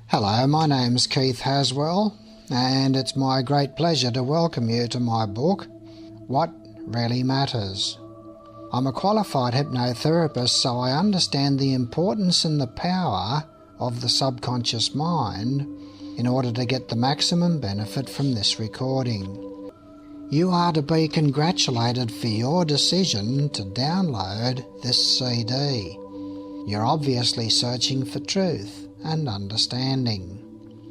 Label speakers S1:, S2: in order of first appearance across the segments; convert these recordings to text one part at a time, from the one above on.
S1: Hello, my name's Keith Haswell, and it's my great pleasure to welcome you to my book, What Really Matters. I'm a qualified hypnotherapist, so I understand the importance and the power of the subconscious mind in order to get the maximum benefit from this recording. You are to be congratulated for your decision to download this CD. You're obviously searching for truth and understanding.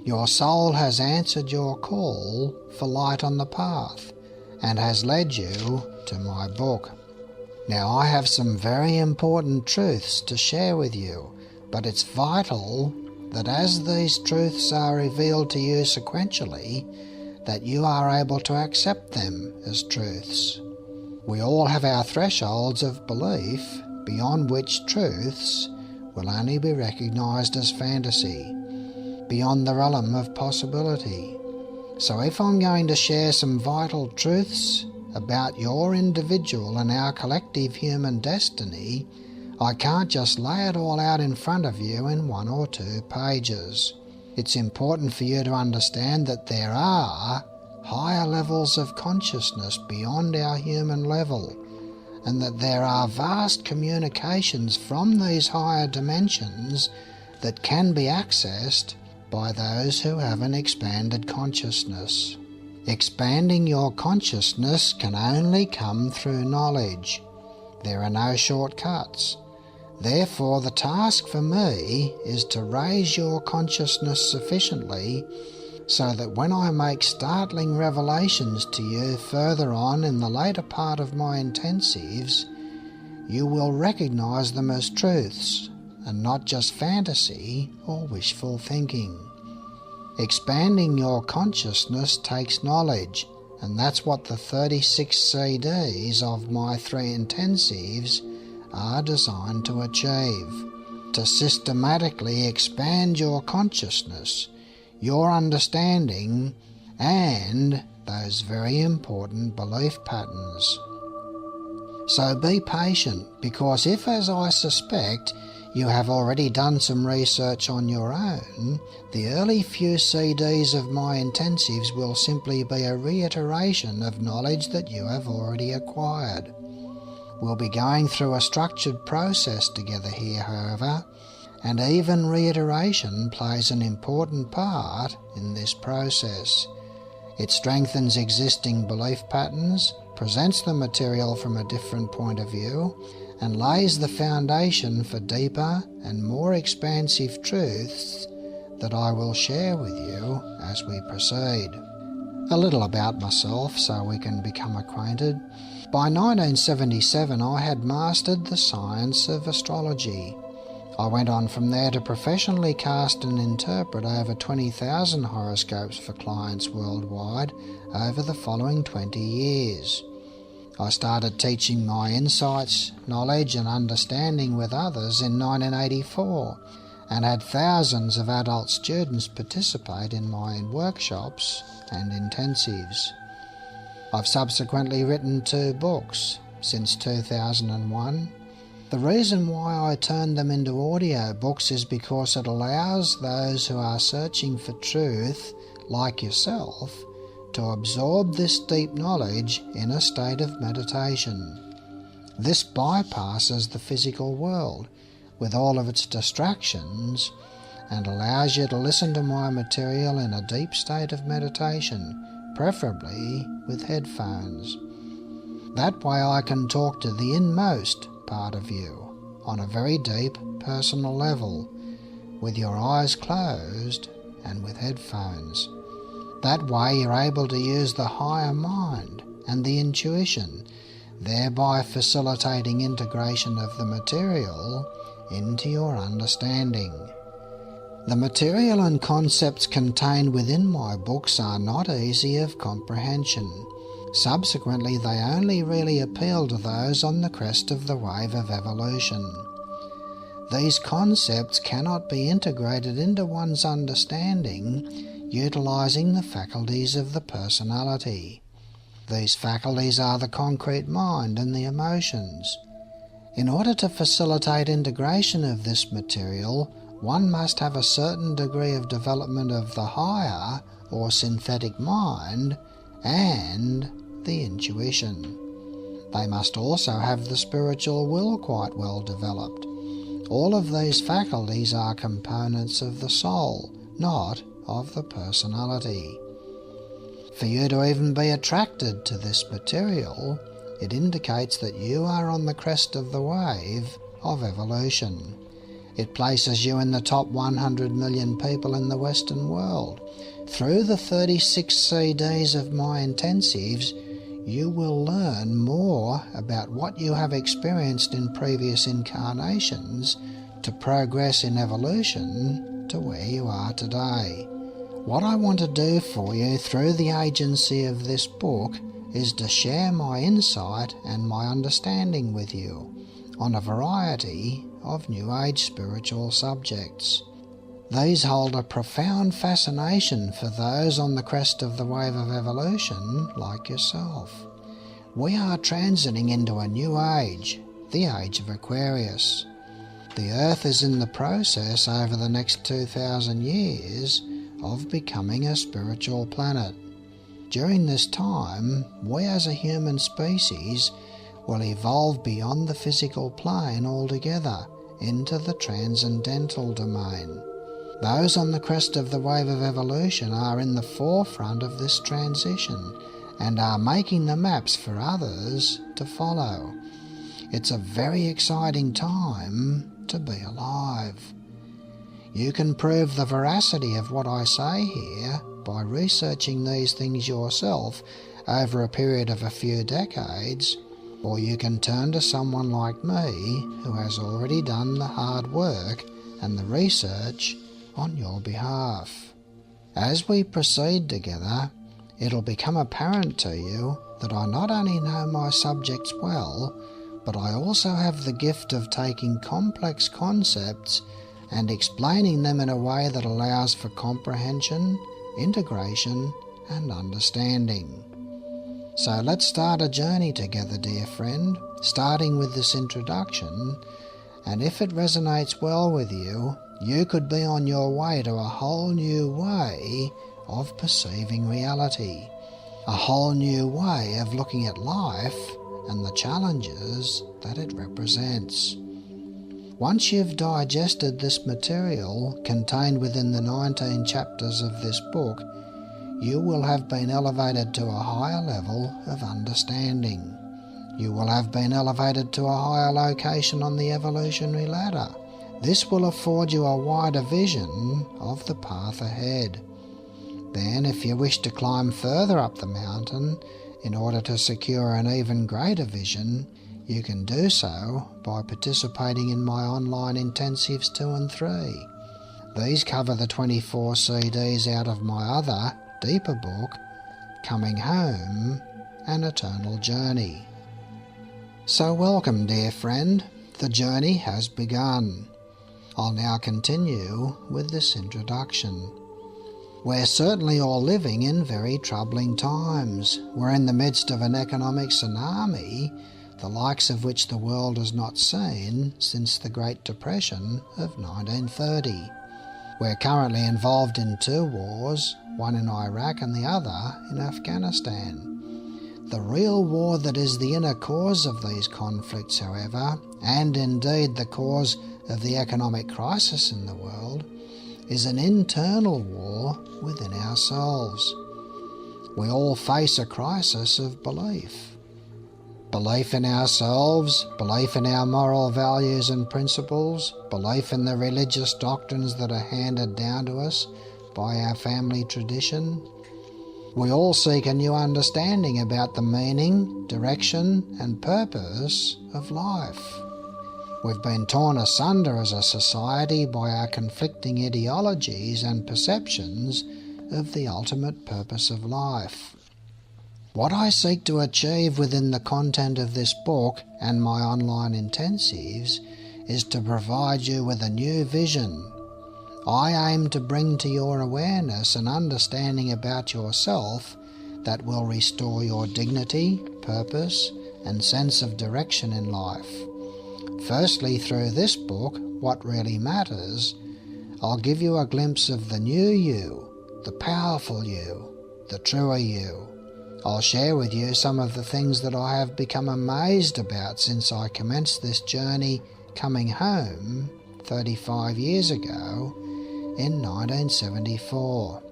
S1: Your soul has answered your call for light on the path and has led you to my book. Now, I have some very important truths to share with you, but it's vital that as these truths are revealed to you sequentially, that you are able to accept them as truths. We all have our thresholds of belief beyond which truths will only be recognized as fantasy, beyond the realm of possibility. So if I'm going to share some vital truths about your individual and our collective human destiny, I can't just lay it all out in front of you in 1 or 2 pages. It's important for you to understand that there are higher levels of consciousness beyond our human level, and that there are vast communications from these higher dimensions that can be accessed by those who have an expanded consciousness. Expanding your consciousness can only come through knowledge. There are no shortcuts. Therefore, the task for me is to raise your consciousness sufficiently so that when I make startling revelations to you further on in the later part of my intensives, you will recognize them as truths and not just fantasy or wishful thinking. Expanding your consciousness takes knowledge, and that's what the 36 CDs of my 3 intensives are designed to achieve. To systematically expand your consciousness, your understanding, and those very important belief patterns. So be patient, because if, as I suspect, you have already done some research on your own, the early few CDs of my intensives will simply be a reiteration of knowledge that you have already acquired. We'll be going through a structured process together here, however, and even reiteration plays an important part in this process. It strengthens existing belief patterns, presents the material from a different point of view, and lays the foundation for deeper and more expansive truths that I will share with you as we proceed. A little about myself so we can become acquainted. By 1977 I had mastered the science of astrology. I went on from there to professionally cast and interpret over 20,000 horoscopes for clients worldwide over the following 20 years. I started teaching my insights, knowledge and understanding with others in 1984 and had thousands of adult students participate in my workshops and intensives. I've subsequently written 2 books since 2001. The reason why I turned them into audio books is because it allows those who are searching for truth, like yourself, to absorb this deep knowledge in a state of meditation. This bypasses the physical world with all of its distractions and allows you to listen to my material in a deep state of meditation, preferably with headphones. That way I can talk to the inmost part of you on a very deep personal level, with your eyes closed and with headphones. That way you're able to use the higher mind and the intuition, thereby facilitating integration of the material into your understanding. The material and concepts contained within my books are not easy of comprehension. Subsequently, they only really appeal to those on the crest of the wave of evolution. These concepts cannot be integrated into one's understanding utilizing the faculties of the personality. These faculties are the concrete mind and the emotions. In order to facilitate integration of this material, one must have a certain degree of development of the higher or synthetic mind and the intuition. They must also have the spiritual will quite well developed. All of these faculties are components of the soul, not of the personality. For you to even be attracted to this material, it indicates that you are on the crest of the wave of evolution. It places you in the top 100 million people in the Western world. Through the 36 CDs of my intensives, you will learn more about what you have experienced in previous incarnations to progress in evolution to where you are today. What I want to do for you through the agency of this book is to share my insight and my understanding with you on a variety of New Age spiritual subjects. These hold a profound fascination for those on the crest of the wave of evolution like yourself. We are transiting into a new age, the age of Aquarius. The Earth is in the process over the next 2,000 years of becoming a spiritual planet. During this time, we as a human species will evolve beyond the physical plane altogether into the transcendental domain. Those on the crest of the wave of evolution are in the forefront of this transition and are making the maps for others to follow. It's a very exciting time to be alive. You can prove the veracity of what I say here by researching these things yourself over a period of a few decades, or you can turn to someone like me who has already done the hard work and the research on your behalf. As we proceed together, it'll become apparent to you that I not only know my subjects well, but I also have the gift of taking complex concepts and explaining them in a way that allows for comprehension, integration, and understanding. So let's start a journey together, dear friend, starting with this introduction, and if it resonates well with you, you could be on your way to a whole new way of perceiving reality, a whole new way of looking at life and the challenges that it represents. Once you've digested this material contained within the 19 chapters of this book, you will have been elevated to a higher level of understanding. You will have been elevated to a higher location on the evolutionary ladder. This will afford you a wider vision of the path ahead. Then, if you wish to climb further up the mountain in order to secure an even greater vision, you can do so by participating in my online intensives 2 and 3. These cover the 24 CDs out of my other, deeper book, Coming Home, An Eternal Journey. So welcome, dear friend. The journey has begun. I'll now continue with this introduction. We're certainly all living in very troubling times. We're in the midst of an economic tsunami, the likes of which the world has not seen since the Great Depression of 1930. We're currently involved in 2 wars, one in Iraq and the other in Afghanistan. The real war that is the inner cause of these conflicts, however, and indeed the cause of the economic crisis in the world, is an internal war within ourselves. We all face a crisis of belief. Belief in ourselves, belief in our moral values and principles, belief in the religious doctrines that are handed down to us by our family tradition. We all seek a new understanding about the meaning, direction, and purpose of life. We've been torn asunder as a society by our conflicting ideologies and perceptions of the ultimate purpose of life. What I seek to achieve within the content of this book and my online intensives is to provide you with a new vision. I aim to bring to your awareness an understanding about yourself that will restore your dignity, purpose, and sense of direction in life. Firstly, through this book, What Really Matters, I'll give you a glimpse of the new you, the powerful you, the truer you. I'll share with you some of the things that I have become amazed about since I commenced this journey coming home 35 years ago in 1974.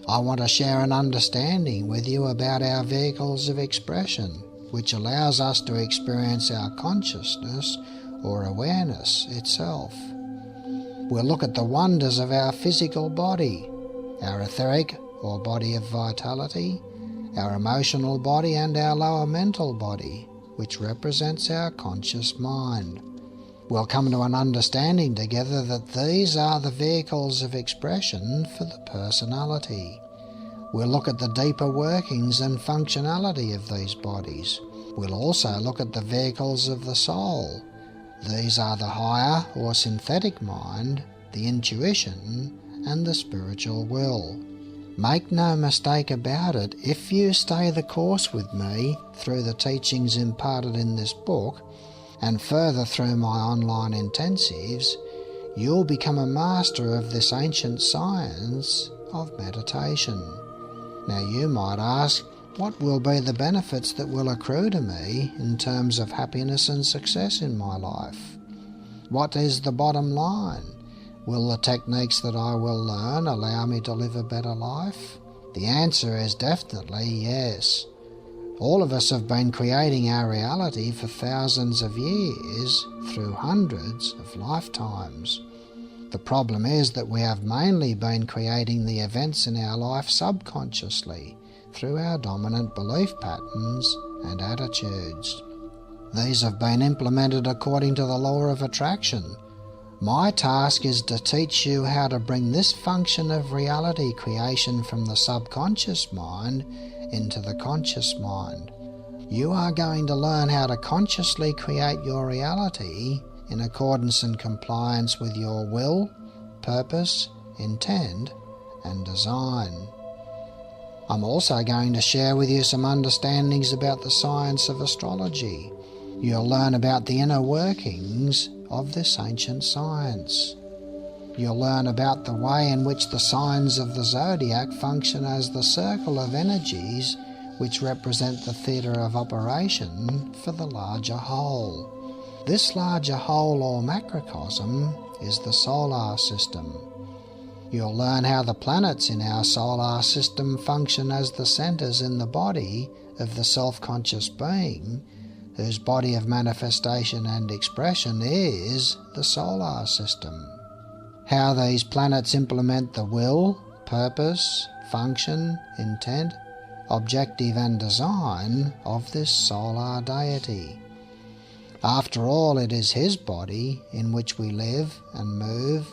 S1: I want to share an understanding with you about our vehicles of expression, which allows us to experience our consciousness or awareness itself. We'll look at the wonders of our physical body, our etheric or body of vitality, our emotional body and our lower mental body, which represents our conscious mind. We'll come to an understanding together that these are the vehicles of expression for the personality. We'll look at the deeper workings and functionality of these bodies. We'll also look at the vehicles of the soul. These are the higher or synthetic mind, the intuition, and the spiritual will. Make no mistake about it, if you stay the course with me through the teachings imparted in this book, and further through my online intensives, you'll become a master of this ancient science of meditation. Now you might ask, what will be the benefits that will accrue to me in terms of happiness and success in my life? What is the bottom line? Will the techniques that I will learn allow me to live a better life? The answer is definitely yes. All of us have been creating our reality for thousands of years through hundreds of lifetimes. The problem is that we have mainly been creating the events in our life subconsciously through our dominant belief patterns and attitudes. These have been implemented according to the law of attraction. My task is to teach you how to bring this function of reality creation from the subconscious mind into the conscious mind. You are going to learn how to consciously create your reality in accordance and compliance with your will, purpose, intent, and design. I'm also going to share with you some understandings about the science of astrology. You'll learn about the inner workings of this ancient science. You'll learn about the way in which the signs of the zodiac function as the circle of energies which represent the theatre of operation for the larger whole. This larger whole or macrocosm is the solar system. You'll learn how the planets in our solar system function as the centres in the body of the self-conscious being, whose body of manifestation and expression is the solar system. How these planets implement the will, purpose, function, intent, objective and design of this solar deity. After all, it is his body in which we live and move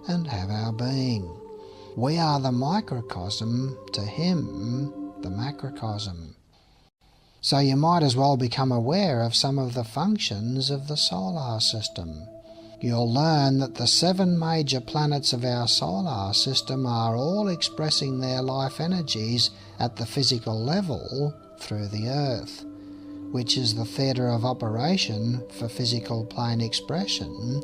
S1: and have our being. We are the microcosm to him, the macrocosm. So you might as well become aware of some of the functions of the solar system. You'll learn that the 7 major planets of our solar system are all expressing their life energies at the physical level through the Earth, which is the theatre of operation for physical plane expression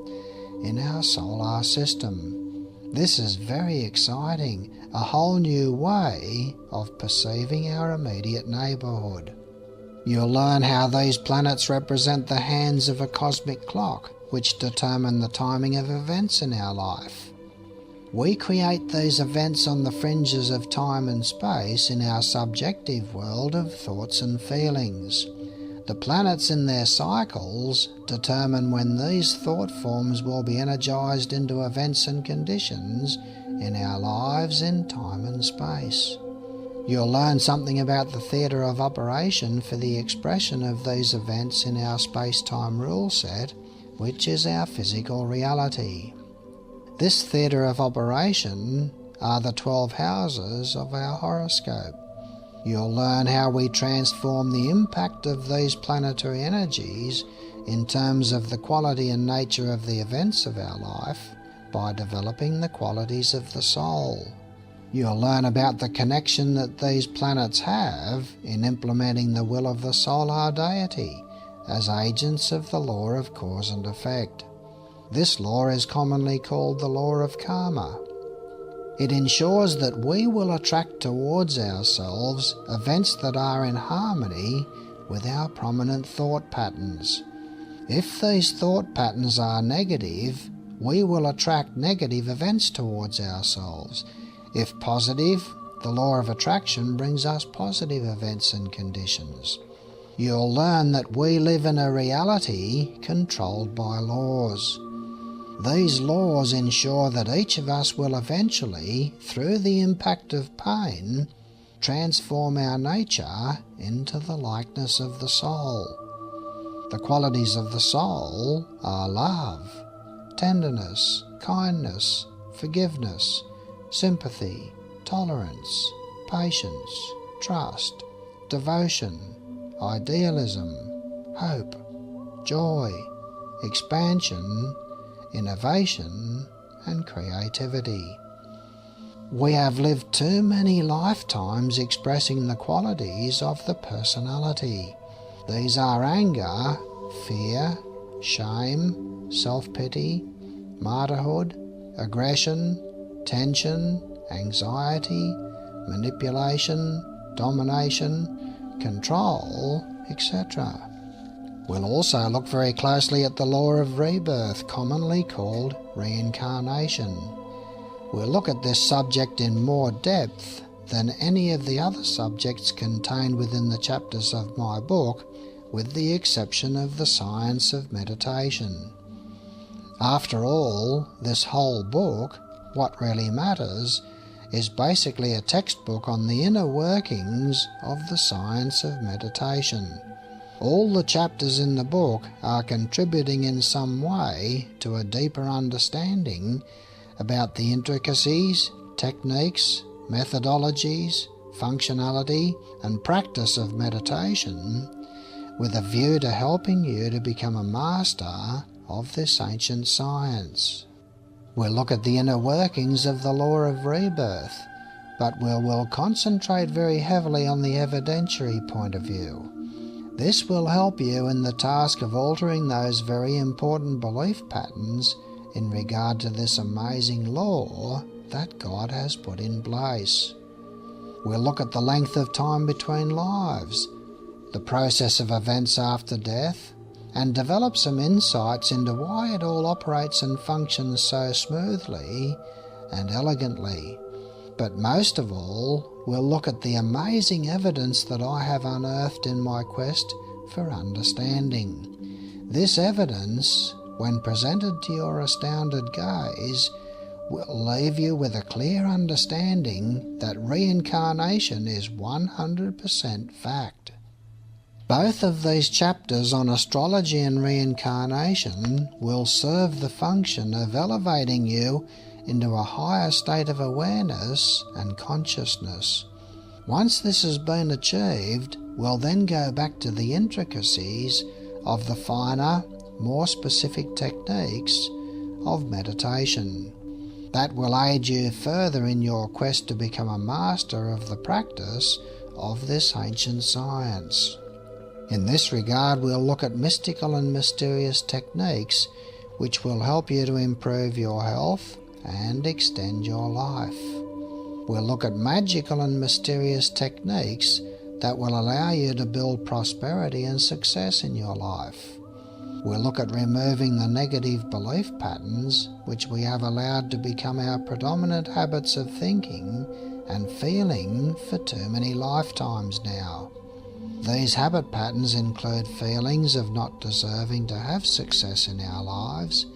S1: in our solar system. This is very exciting, a whole new way of perceiving our immediate neighbourhood. You'll learn how these planets represent the hands of a cosmic clock, which determine the timing of events in our life. We create these events on the fringes of time and space in our subjective world of thoughts and feelings. The planets in their cycles determine when these thought forms will be energized into events and conditions in our lives in time and space. You'll learn something about the theatre of operation for the expression of these events in our space-time rule set, which is our physical reality. This theatre of operation are the 12 houses of our horoscope. You'll learn how we transform the impact of these planetary energies in terms of the quality and nature of the events of our life by developing the qualities of the soul. You'll learn about the connection that these planets have in implementing the will of the solar deity as agents of the law of cause and effect. This law is commonly called the law of karma. It ensures that we will attract towards ourselves events that are in harmony with our prominent thought patterns. If these thought patterns are negative, we will attract negative events towards ourselves. If positive, the law of attraction brings us positive events and conditions. You'll learn that we live in a reality controlled by laws. These laws ensure that each of us will eventually, through the impact of pain, transform our nature into the likeness of the soul. The qualities of the soul are love, tenderness, kindness, forgiveness, sympathy, tolerance, patience, trust, devotion, idealism, hope, joy, expansion, innovation, and creativity. We have lived too many lifetimes expressing the qualities of the personality. These are anger, fear, shame, self-pity, martyrhood, aggression, tension, anxiety, manipulation, domination, control, etc. We'll also look very closely at the law of rebirth, commonly called reincarnation. We'll look at this subject in more depth than any of the other subjects contained within the chapters of my book, with the exception of the science of meditation. After all, this whole book, What Really Matters, is basically a textbook on the inner workings of the science of meditation. All the chapters in the book are contributing in some way to a deeper understanding about the intricacies, techniques, methodologies, functionality, and practice of meditation, with a view to helping you to become a master of this ancient science. We'll look at the inner workings of the law of rebirth, but we'll concentrate very heavily on the evidentiary point of view. This will help you in the task of altering those very important belief patterns in regard to this amazing law that God has put in place. We'll look at the length of time between lives, the process of events after death, and develop some insights into why it all operates and functions so smoothly and elegantly. But most of all, we'll look at the amazing evidence that I have unearthed in my quest for understanding. This evidence, when presented to your astounded gaze, will leave you with a clear understanding that reincarnation is 100% fact. Both of these chapters on astrology and reincarnation will serve the function of elevating you into a higher state of awareness and consciousness. Once this has been achieved, we'll then go back to the intricacies of the finer, more specific techniques of meditation. That will aid you further in your quest to become a master of the practice of this ancient science. In this regard, we'll look at mystical and mysterious techniques which will help you to improve your health and extend your life. We'll look at magical and mysterious techniques that will allow you to build prosperity and success in your life. We'll look at removing the negative belief patterns which we have allowed to become our predominant habits of thinking and feeling for too many lifetimes now. These habit patterns include feelings of not deserving to have success in our lives,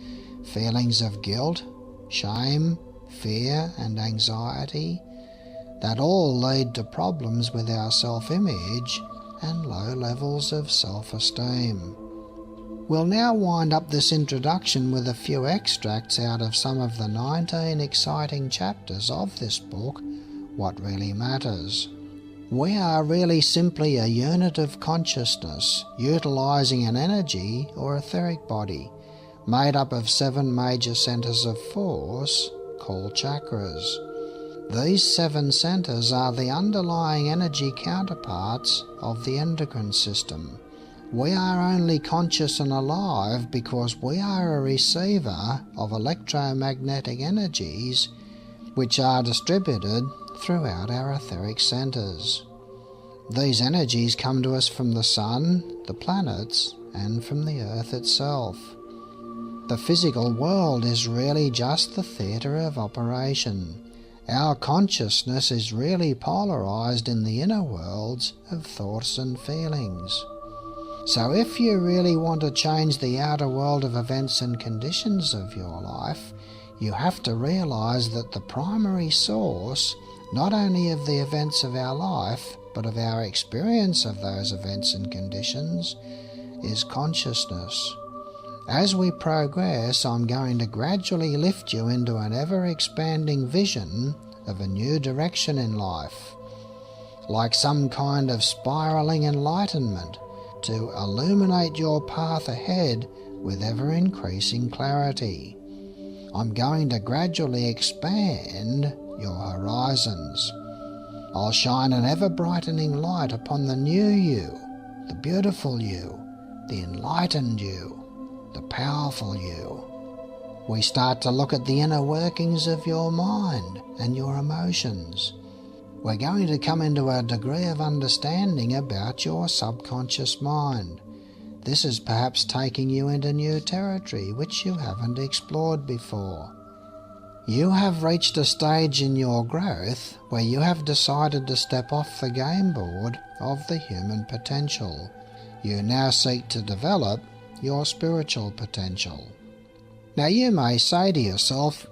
S1: feelings of guilt, shame, fear and anxiety, that all lead to problems with our self-image and low levels of self-esteem. We'll now wind up this introduction with a few extracts out of some of the 19 exciting chapters of this book, What Really Matters. We are really simply a unit of consciousness, utilizing an energy or etheric body, made up of 7 major centers of force called chakras. These 7 centers are the underlying energy counterparts of the endocrine system, We are only conscious and alive because we are a receiver of electromagnetic energies which are distributed throughout our etheric centres. These energies come to us from the Sun, the planets, and from the Earth itself. The physical world is really just the theatre of operation. Our consciousness is really polarised in the inner worlds of thoughts and feelings. So if you really want to change the outer world of events and conditions of your life, you have to realise that the primary source, not only of the events of our life, but of our experience of those events and conditions, is consciousness. As we progress, I'm going to gradually lift you into an ever-expanding vision of a new direction in life, like some kind of spiralling enlightenment, to illuminate your path ahead with ever-increasing clarity. I'm going to gradually expand your horizons. I'll shine an ever-brightening light upon the new you, the beautiful you, the enlightened you, the powerful you. We start to look at the inner workings of your mind and your emotions. We're going to come into a degree of understanding about your subconscious mind. This is perhaps taking you into new territory which you haven't explored before. You have reached a stage in your growth where you have decided to step off the game board of the human potential. You now seek to develop your spiritual potential. Now you may say to yourself,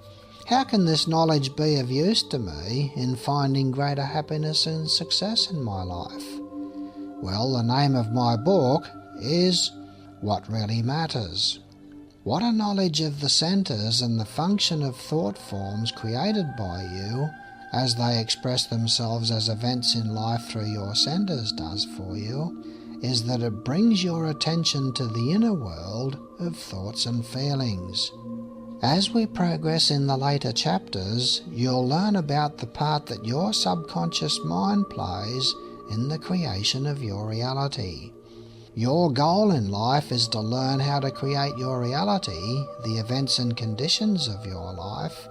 S1: how can this knowledge be of use to me in finding greater happiness and success in my life? Well, the name of my book is What Really Matters. What a knowledge of the centres and the function of thought forms created by you as they express themselves as events in life through your centres does for you is that it brings your attention to the inner world of thoughts and feelings. As we progress in the later chapters, you'll learn about the part that your subconscious mind plays in the creation of your reality. Your goal in life is to learn how to create your reality, the events and conditions of your life,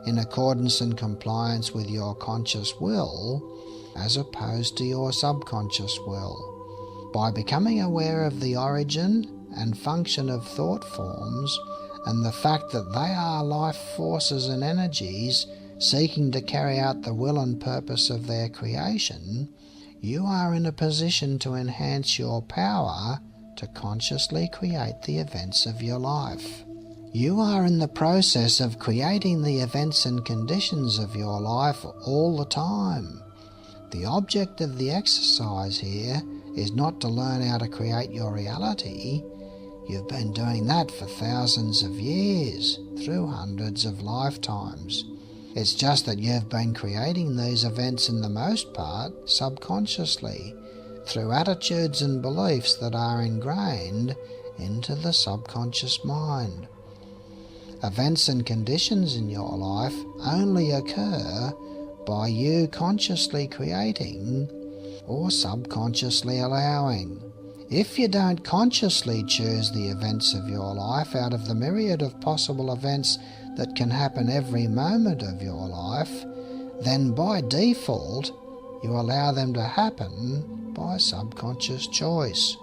S1: in accordance and compliance with your conscious will, as opposed to your subconscious will. By becoming aware of the origin and function of thought forms, and the fact that they are life forces and energies seeking to carry out the will and purpose of their creation, you are in a position to enhance your power to consciously create the events of your life. You are in the process of creating the events and conditions of your life all the time. The object of the exercise here is not to learn how to create your reality. You've been doing that for thousands of years, through hundreds of lifetimes. It's just that you've been creating these events in the most part subconsciously, through attitudes and beliefs that are ingrained into the subconscious mind. Events and conditions in your life only occur by you consciously creating or subconsciously allowing. If you don't consciously choose the events of your life out of the myriad of possible events that can happen every moment of your life, then by default you allow them to happen by subconscious choice.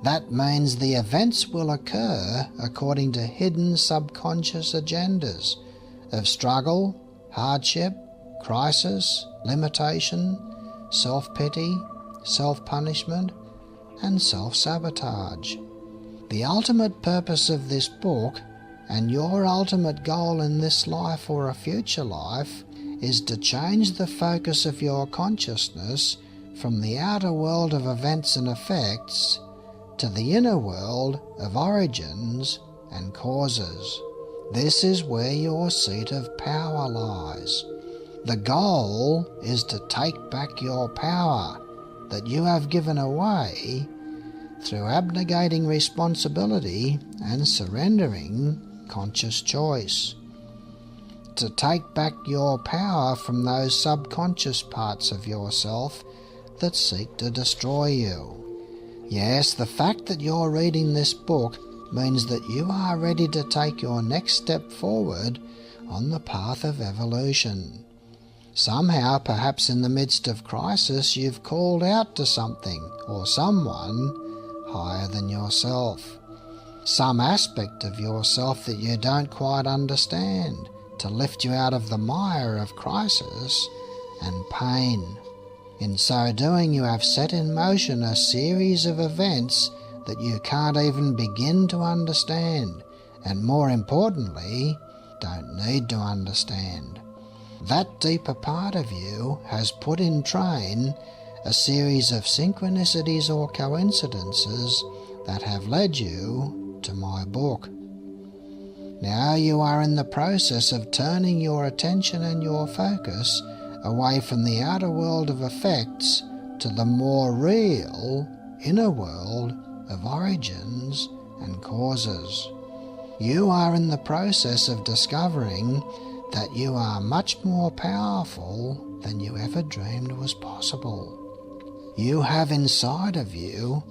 S1: That means the events will occur according to hidden subconscious agendas of struggle, hardship, crisis, limitation, self-pity, self-punishment, and self-sabotage. The ultimate purpose of this book, and your ultimate goal in this life or a future life, is to change the focus of your consciousness from the outer world of events and effects to the inner world of origins and causes. This is where your seat of power lies. The goal is to take back your power that you have given away through abnegating responsibility and surrendering conscious choice. To take back your power from those subconscious parts of yourself that seek to destroy you. Yes, the fact that you're reading this book means that you are ready to take your next step forward on the path of evolution. Somehow, perhaps in the midst of crisis, you've called out to something or someone higher than yourself. Some aspect of yourself that you don't quite understand, to lift you out of the mire of crisis and pain. In so doing, you have set in motion a series of events that you can't even begin to understand, and more importantly, don't need to understand. That deeper part of you has put in train a series of synchronicities or coincidences that have led you to my book. Now you are in the process of turning your attention and your focus away from the outer world of effects to the more real inner world of origins and causes. You are in the process of discovering that you are much more powerful than you ever dreamed was possible. You have inside of you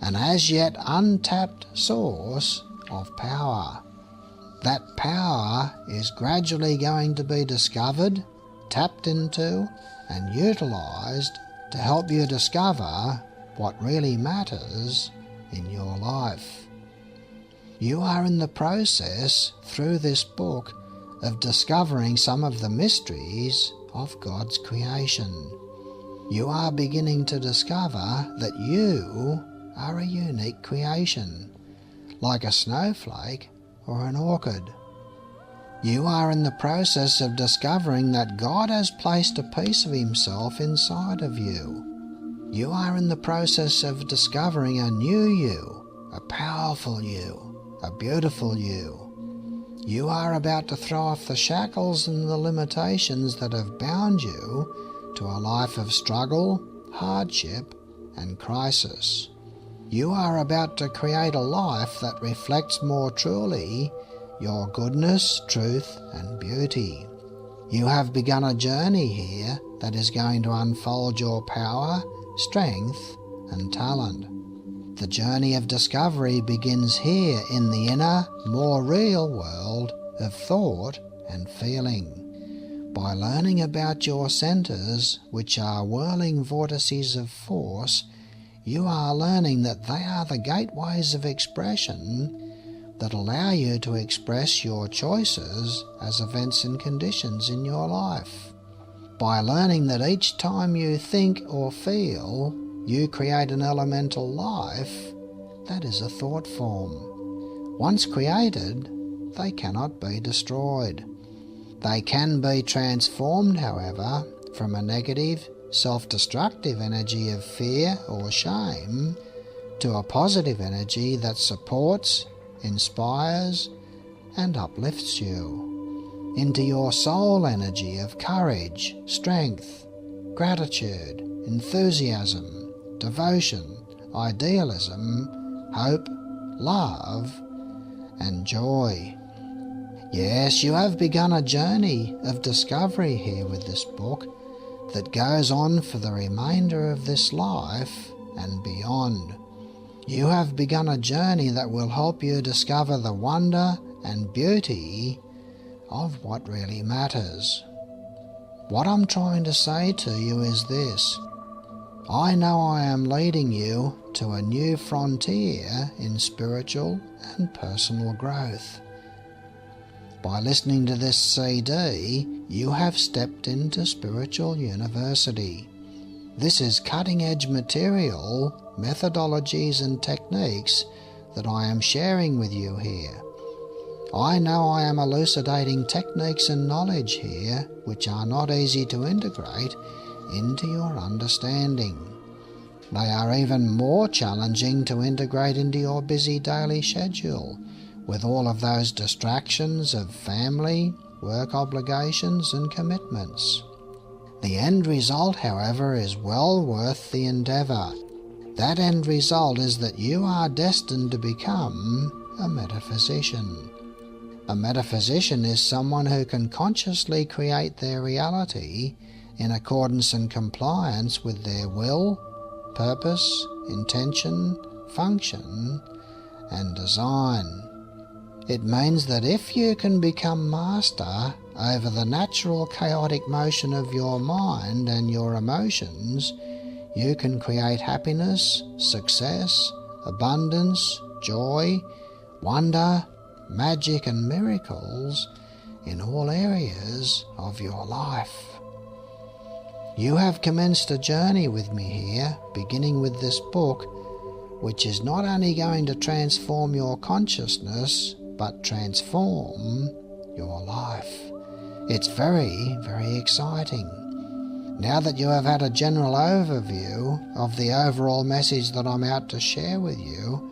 S1: an as yet untapped source of power. That power is gradually going to be discovered, tapped into, and utilized to help you discover what really matters in your life. You are in the process, through this book, of discovering some of the mysteries of God's creation. You are beginning to discover that you are a unique creation, like a snowflake or an orchid. You are in the process of discovering that God has placed a piece of Himself inside of you. You are in the process of discovering a new you, a powerful you, a beautiful you. You are about to throw off the shackles and the limitations that have bound you to a life of struggle, hardship, and crisis. You are about to create a life that reflects more truly your goodness, truth, and beauty. You have begun a journey here that is going to unfold your power, strength, and talent. The journey of discovery begins here in the inner, more real world of thought and feeling. By learning about your centers, which are whirling vortices of force, you are learning that they are the gateways of expression that allow you to express your choices as events and conditions in your life. By learning that each time you think or feel, you create an elemental life, that is a thought form. Once created, they cannot be destroyed. They can be transformed, however, from a negative, self-destructive energy of fear or shame to a positive energy that supports, inspires, and uplifts you into your soul energy of courage, strength, gratitude, enthusiasm, devotion, idealism, hope, love, and joy. Yes, you have begun a journey of discovery here with this book that goes on for the remainder of this life and beyond. You have begun a journey that will help you discover the wonder and beauty of what really matters. What I'm trying to say to you is this: I know I am leading you to a new frontier in spiritual and personal growth. By listening to this CD, you have stepped into spiritual university. This is cutting-edge material, methodologies and techniques that I am sharing with you here. I know I am elucidating techniques and knowledge here which are not easy to integrate into your understanding. They are even more challenging to integrate into your busy daily schedule, with all of those distractions of family, work obligations and commitments. The end result, however, is well worth the endeavour. That end result is that you are destined to become a metaphysician. A metaphysician is someone who can consciously create their reality in accordance and compliance with their will, purpose, intention, function, and design. It means that if you can become master over the natural chaotic motion of your mind and your emotions, you can create happiness, success, abundance, joy, wonder, magic and miracles in all areas of your life. You have commenced a journey with me here, beginning with this book, which is not only going to transform your consciousness, but transform your life. It's very, very exciting. Now that you have had a general overview of the overall message that I'm out to share with you,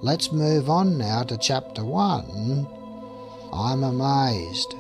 S1: let's move on now to Chapter 1. I'm amazed.